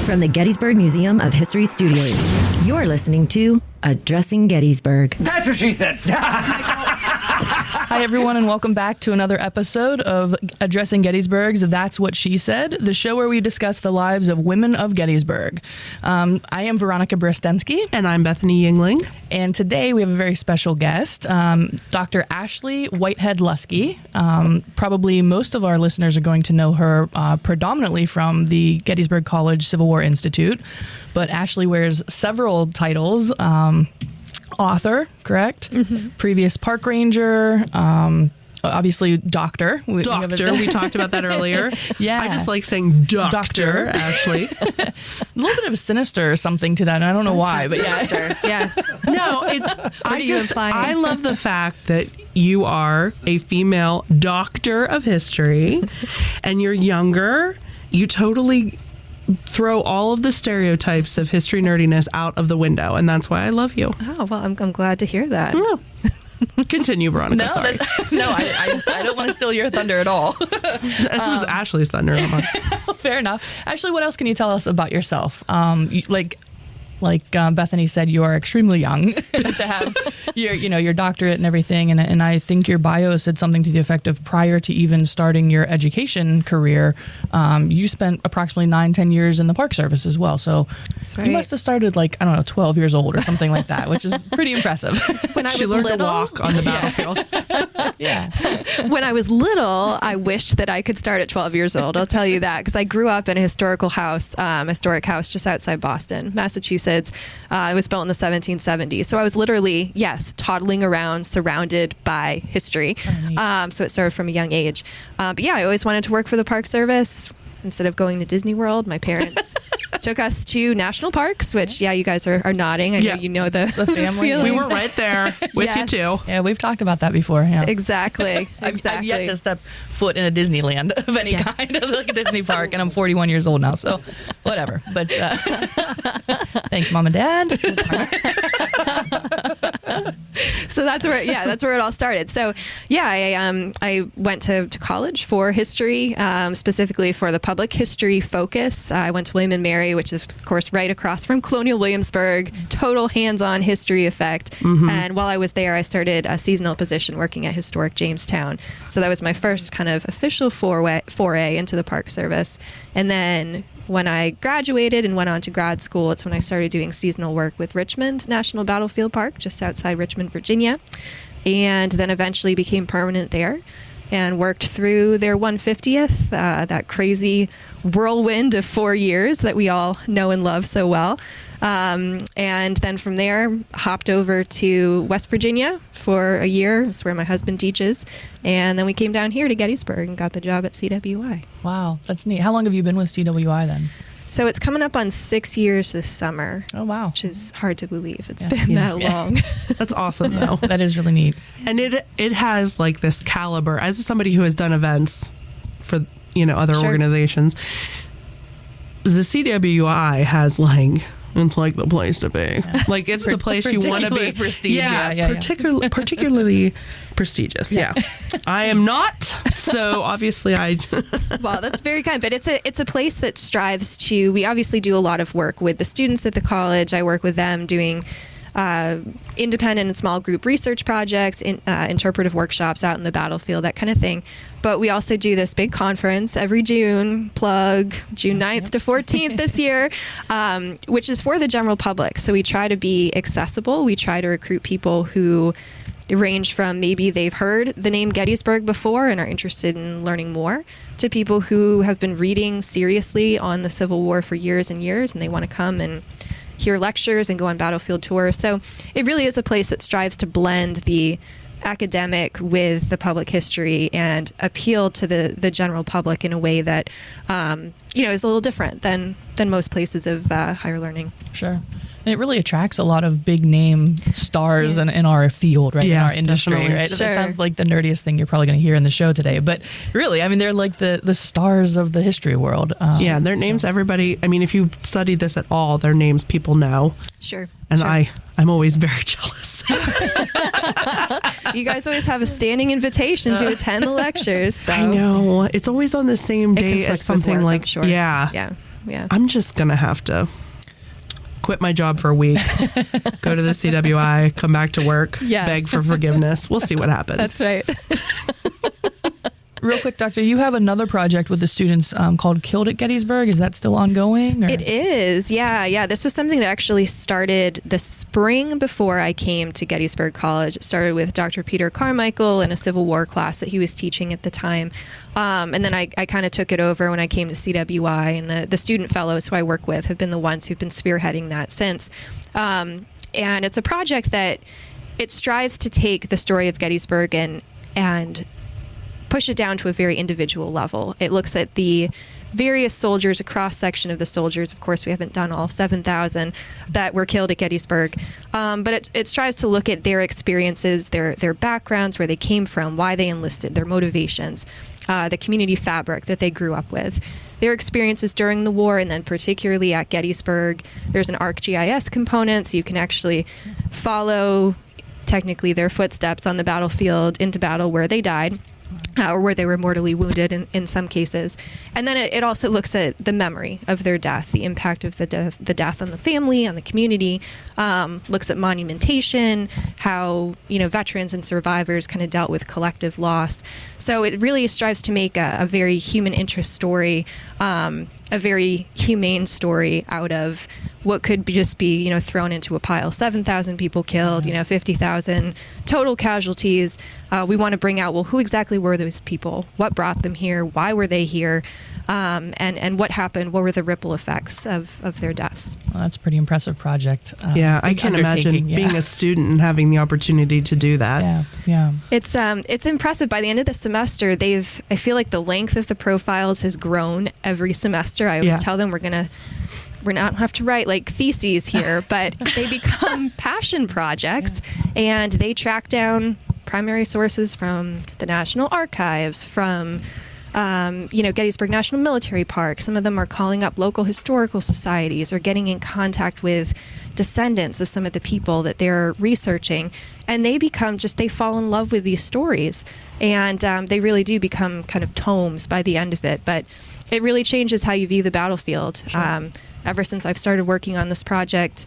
From the Gettysburg Museum of History Studios, you're listening to Addressing Gettysburg. That's what she said. Hi, everyone, and welcome back to another episode of Addressing Gettysburg's That's What She Said, the show where we discuss the lives of women of Gettysburg. I am Veronica Bristensky. And I'm Bethany Yingling. And today we have a very special guest, Dr. Ashley Whitehead Lusky. Probably most of our listeners are going to know her predominantly from the Gettysburg College Civil War Institute, but Ashley wears several titles. Author, correct? Mm-hmm. Previous park ranger, obviously doctor. We talked about that earlier. Yeah. I just like saying doctor. Ashley. A little bit of a sinister or something to that, and I don't know why, but yeah. Yeah. No, I love the fact that you are a female doctor of history and you're younger. You totally throw all of the stereotypes of history nerdiness out of the window, and that's why I love you. Oh, well, I'm glad to hear that. Continue, Veronica. Sorry. I don't want to steal your thunder at all. This was Ashley's thunder. Fair enough. Ashley, what else can you tell us about yourself? Like Bethany said, you are extremely young to have your doctorate and everything. And I think your bio said something to the effect of prior to even starting your education career, you spent approximately 9-10 years in the Park Service as well. So you must have started 12 years old or something like that, which is pretty impressive. When she learned to walk on the battlefield. Yeah. When I was little, I wished that I could start at 12 years old. I'll tell you that, because I grew up in a historic house just outside Boston, Massachusetts. It was built in the 1770s. So I was literally, toddling around surrounded by history. So it started from a young age. But yeah, I always wanted to work for the Park Service. Instead of going to Disney World, my parents took us to national parks, which, you guys are nodding. I know you know the family. feeling. We were right there with you, too. Yeah, we've talked about that before. Yeah. Exactly. I've yet to step foot in a Disneyland of any kind, like a Disney park, and I'm 41 years old now, so whatever. But thanks, Mom and Dad. So that's where it all started. So I went to college for history, specifically for the public history focus. I went to William & Mary, which is, of course, right across from Colonial Williamsburg, total hands-on history effect. Mm-hmm. And while I was there, I started a seasonal position working at Historic Jamestown. So that was my first kind of official foray into the Park Service. And then when I graduated and went on to grad school, it's when I started doing seasonal work with Richmond National Battlefield Park, just outside Richmond, Virginia, and then eventually became permanent there and worked through their 150th, that crazy whirlwind of 4 years that we all know and love so well. And then from there, hopped over to West Virginia for a year. That's where my husband teaches. And then we came down here to Gettysburg and got the job at CWI. Wow, that's neat. How long have you been with CWI then? So it's coming up on 6 years this summer. Oh, wow. Which is hard to believe. It's been that long. That's awesome, though. That is really neat. And it has this caliber. As somebody who has done events for, other organizations, the CWI has it's like the place to be. Yeah. It's the place you want to be. Particularly prestigious. Yeah. I am not, so obviously I... Well, that's very kind, but it's a place that strives to... We obviously do a lot of work with the students at the college. I work with them doing independent and small group research projects, interpretive workshops out in the battlefield, that kind of thing. But we also do this big conference every June, June 9th to 14th this year, which is for the general public. So we try to be accessible. We try to recruit people who range from maybe they've heard the name Gettysburg before and are interested in learning more, to people who have been reading seriously on the Civil War for years and years, and they want to come and hear lectures and go on battlefield tours. So it really is a place that strives to blend the academic with the public history and appeal to the general public in a way that is a little different than most places of higher learning. Sure. And it really attracts a lot of big name stars in our field, right? In our industry, definitely. Right? Sure. That sounds like the nerdiest thing you're probably going to hear in the show today. But really, they're like the stars of the history world. Their names, everybody, if you've studied this at all, their names people know. Sure. And sure. I'm always very jealous. You guys always have a standing invitation to attend the lectures. So. I know. It's always on the same day as something work, like, I'm sure. Yeah. Yeah. I'm just going to have to quit my job for a week, go to the CWI, come back to work, beg for forgiveness. We'll see what happens. That's right. Real quick, Doctor, you have another project with the students called Killed at Gettysburg. Is that still ongoing? Or? It is. Yeah. This was something that actually started the spring before I came to Gettysburg College. It started with Dr. Peter Carmichael in a Civil War class that he was teaching at the time. And then I kind of took it over when I came to CWI, and the student fellows who I work with have been the ones who've been spearheading that since. And it's a project that it strives to take the story of Gettysburg and push it down to a very individual level. It looks at the various soldiers, a cross-section of the soldiers. Of course, we haven't done all 7,000 that were killed at Gettysburg. But it strives to look at their experiences, their backgrounds, where they came from, why they enlisted, their motivations, the community fabric that they grew up with, their experiences during the war, and then particularly at Gettysburg. There's an ArcGIS component, so you can actually follow, technically, their footsteps on the battlefield into battle where they died. Or where they were mortally wounded in some cases. And then it also looks at the memory of their death, the impact of the death on the family, on the community, looks at monumentation, how, veterans and survivors kind of dealt with collective loss. So it really strives to make a very human interest story, a very humane story out of what could just be, thrown into a pile. 7,000 people killed, 50,000 total casualties. We want to bring out, who exactly were those people? What brought them here? Why were they here? And what happened? What were the ripple effects of their deaths? Well, that's a pretty impressive project. I can't imagine being a student and having the opportunity to do that. Yeah. It's impressive. By the end of the semester, I feel like the length of the profiles has grown every semester. I always tell them we're not have to write like theses here, but they become passion projects, and they track down primary sources from the National Archives, from Gettysburg National Military Park. Some of them are calling up local historical societies or getting in contact with descendants of some of the people that they're researching, and they fall in love with these stories, and they really do become kind of tomes by the end of it. But it really changes how you view the battlefield. Sure. Ever since I've started working on this project,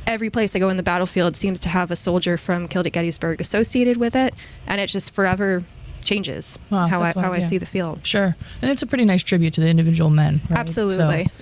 every place I go in the battlefield seems to have a soldier from Killed at Gettysburg associated with it, and it just forever changes how I see the field. Sure. And it's a pretty nice tribute to the individual men, right?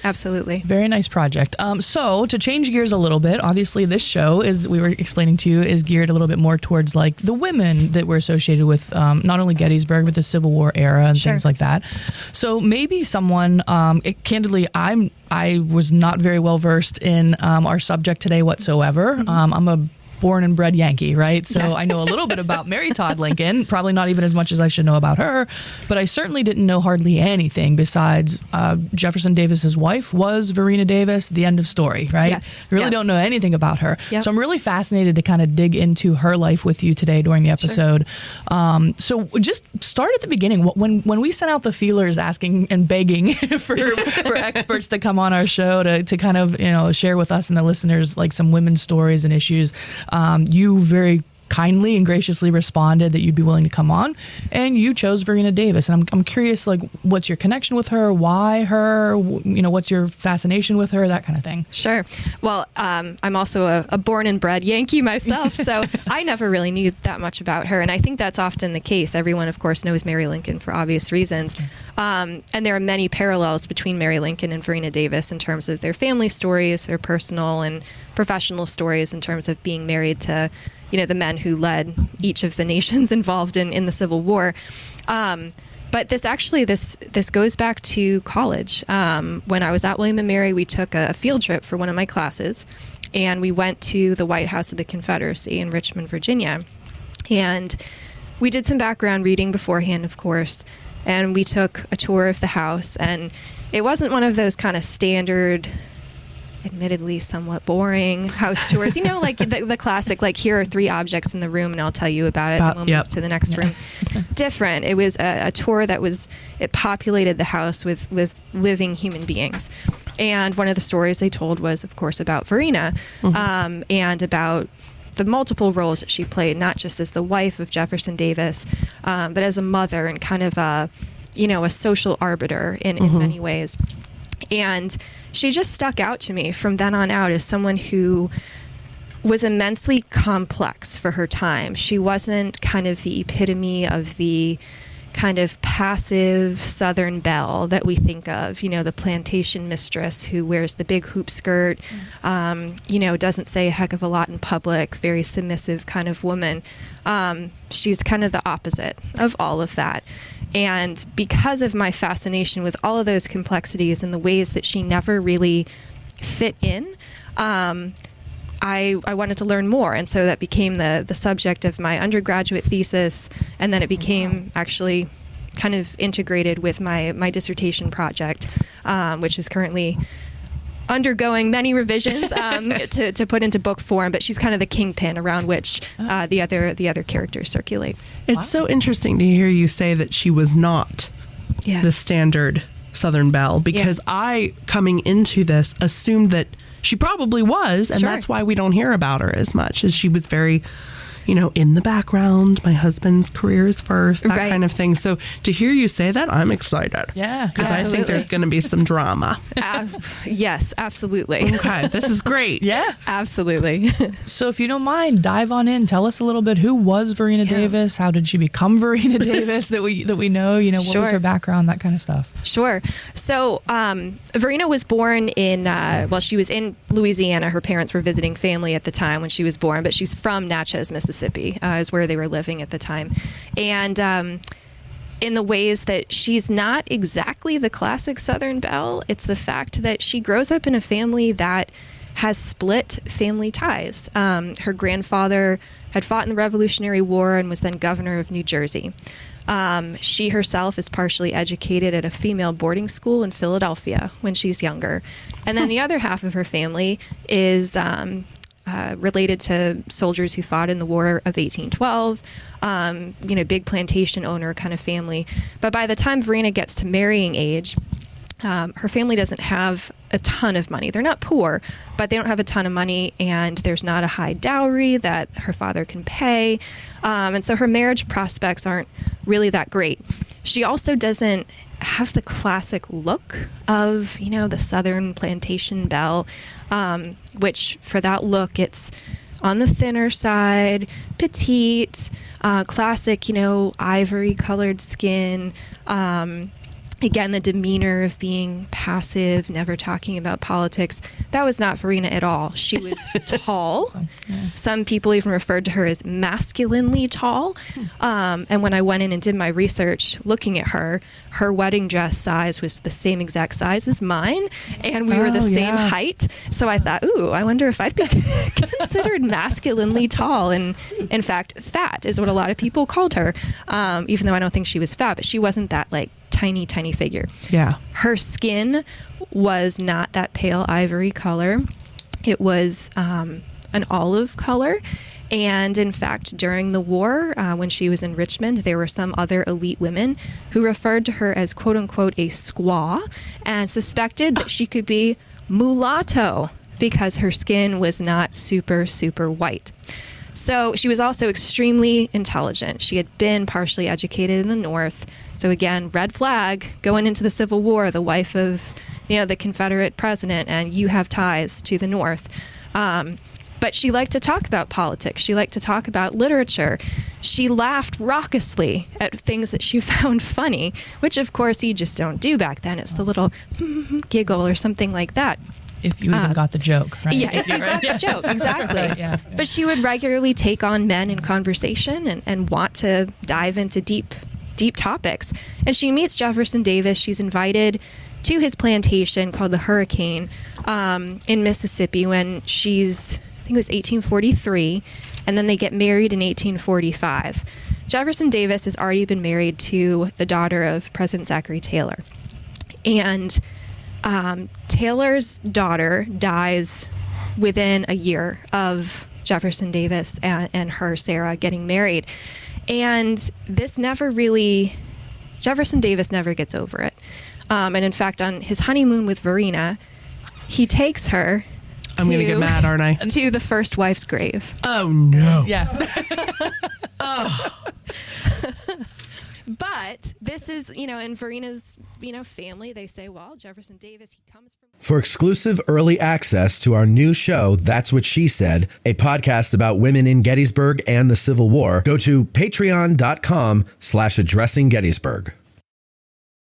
Absolutely. Very nice project. So to change gears a little bit, obviously this show, as we were explaining to you, is geared a little bit more towards like the women that were associated with not only Gettysburg, but the Civil War era and things like that. So maybe someone, candidly, I was not very well versed in our subject today whatsoever. I'm a born and bred Yankee, right? So I know a little bit about Mary Todd Lincoln, probably not even as much as I should know about her, but I certainly didn't know hardly anything besides Jefferson Davis's wife was Varina Davis, the end of story, right? Yes. Really don't know anything about her. Yep. So I'm really fascinated to kind of dig into her life with you today during the episode. Sure. So just start at the beginning. When we sent out the feelers asking and begging for experts to come on our show to kind of, share with us and the listeners like some women's stories and issues, you very kindly and graciously responded that you'd be willing to come on, and you chose Varina Davis. And I'm curious, like, what's your connection with her? Why her? What's your fascination with her? That kind of thing. Sure. Well, I'm also a born and bred Yankee myself, so I never really knew that much about her. And I think that's often the case. Everyone, of course, knows Mary Lincoln for obvious reasons. And there are many parallels between Mary Lincoln and Varina Davis in terms of their family stories, their personal and professional stories in terms of being married to, the men who led each of the nations involved in the Civil War. But this goes back to college. When I was at William & Mary, we took a field trip for one of my classes, and we went to the White House of the Confederacy in Richmond, Virginia. And we did some background reading beforehand, of course, and we took a tour of the house, and it wasn't one of those kind of standard, admittedly somewhat boring house tours, like the classic, like, here are 3 objects in the room and I'll tell you about it, and we'll move to the next room. Different. It was a tour that it populated the house with living human beings. And one of the stories they told was, of course, about Varina, and about the multiple roles that she played, not just as the wife of Jefferson Davis, but as a mother and kind of a social arbiter in many ways. And she just stuck out to me from then on out as someone who was immensely complex for her time. She wasn't kind of the epitome of the kind of passive Southern belle that we think of, the plantation mistress who wears the big hoop skirt, doesn't say a heck of a lot in public, very submissive kind of woman. She's kind of the opposite of all of that. And because of my fascination with all of those complexities and the ways that she never really fit in, I wanted to learn more. And so that became the subject of my undergraduate thesis. And then it became actually kind of integrated with my dissertation project, which is currently undergoing many revisions to put into book form. But she's kind of the kingpin around which the other characters circulate. It's so interesting to hear you say that she was not the standard Southern belle, because I, coming into this, assumed that she probably was, and that's why we don't hear about her as much, as she was very, in the background. My husband's career is first, that kind of thing. So to hear you say that, I'm excited. Yeah. Because I think there's going to be some drama. Yes, absolutely. Okay, this is great. Yeah. Absolutely. So if you don't mind, dive on in. Tell us a little bit. Who was Varina Davis? How did she become Varina Davis that we know? What was her background? That kind of stuff. Sure. So Varina was born she was in Louisiana. Her parents were visiting family at the time when she was born, but she's from Natchez, Mississippi, is where they were living at the time. And in the ways that she's not exactly the classic Southern belle, it's the fact that she grows up in a family that has split family ties. Her grandfather had fought in the Revolutionary War and was then governor of New Jersey. She herself is partially educated at a female boarding school in Philadelphia when she's younger. And then the other half of her family is related to soldiers who fought in the War of 1812, big plantation owner kind of family. But by the time Varina gets to marrying age, her family doesn't have a ton of money. They're not poor, but they don't have a ton of money, and there's not a high dowry that her father can pay. And so her marriage prospects aren't really that great. She also doesn't have the classic look of, the Southern plantation belle, which for that look, it's on the thinner side, petite, classic, ivory colored skin. Again, the demeanor of being passive, never talking about politics. That was not Varina at all. She was tall. Some people even referred to her as masculinely tall. And when I went in and did my research looking at her wedding dress size was the same exact size as mine. And we were the same height. So I thought, I wonder if I'd be considered masculinely tall. And in fact, fat is what a lot of people called her. Even though I don't think she was fat, but she wasn't that tiny figure. Yeah. Her skin was not that pale ivory color. It was an olive color. And in fact, during the war, when she was in Richmond, there were some other elite women who referred to her as quote unquote a squaw and suspected that she could be mulatto because her skin was not super white. So she was also extremely intelligent. She had been partially educated in the North. So again, red flag, going into the Civil War, the wife of, the Confederate president, and you have ties to the North. But she liked to talk about politics. She liked to talk about literature. She laughed raucously at things that she found funny, which of course you just don't do back then. It's the little giggle or something like that. If you even got the joke, right? Yeah, if you got the joke, exactly. Yeah. But she would regularly take on men in conversation and want to dive into deep topics. And she meets Jefferson Davis. She's invited to his plantation called the Hurricane in Mississippi when she's, I think it was 1843, and then they get married in 1845. Jefferson Davis has already been married to the daughter of President Zachary Taylor. And Taylor's daughter dies within a year of Jefferson Davis and her, Sarah, getting married. And Jefferson Davis never gets over it. And in fact, on his honeymoon with Varina, he takes her I'm going to get mad, aren't I? To the first wife's grave. Oh, no. Yeah. But this is, in Varina's, family, they say, well, Jefferson Davis, he comes from. For exclusive early access to our new show, That's What She Said, a podcast about women in Gettysburg and the Civil War, go to patreon.com/addressinggettysburg.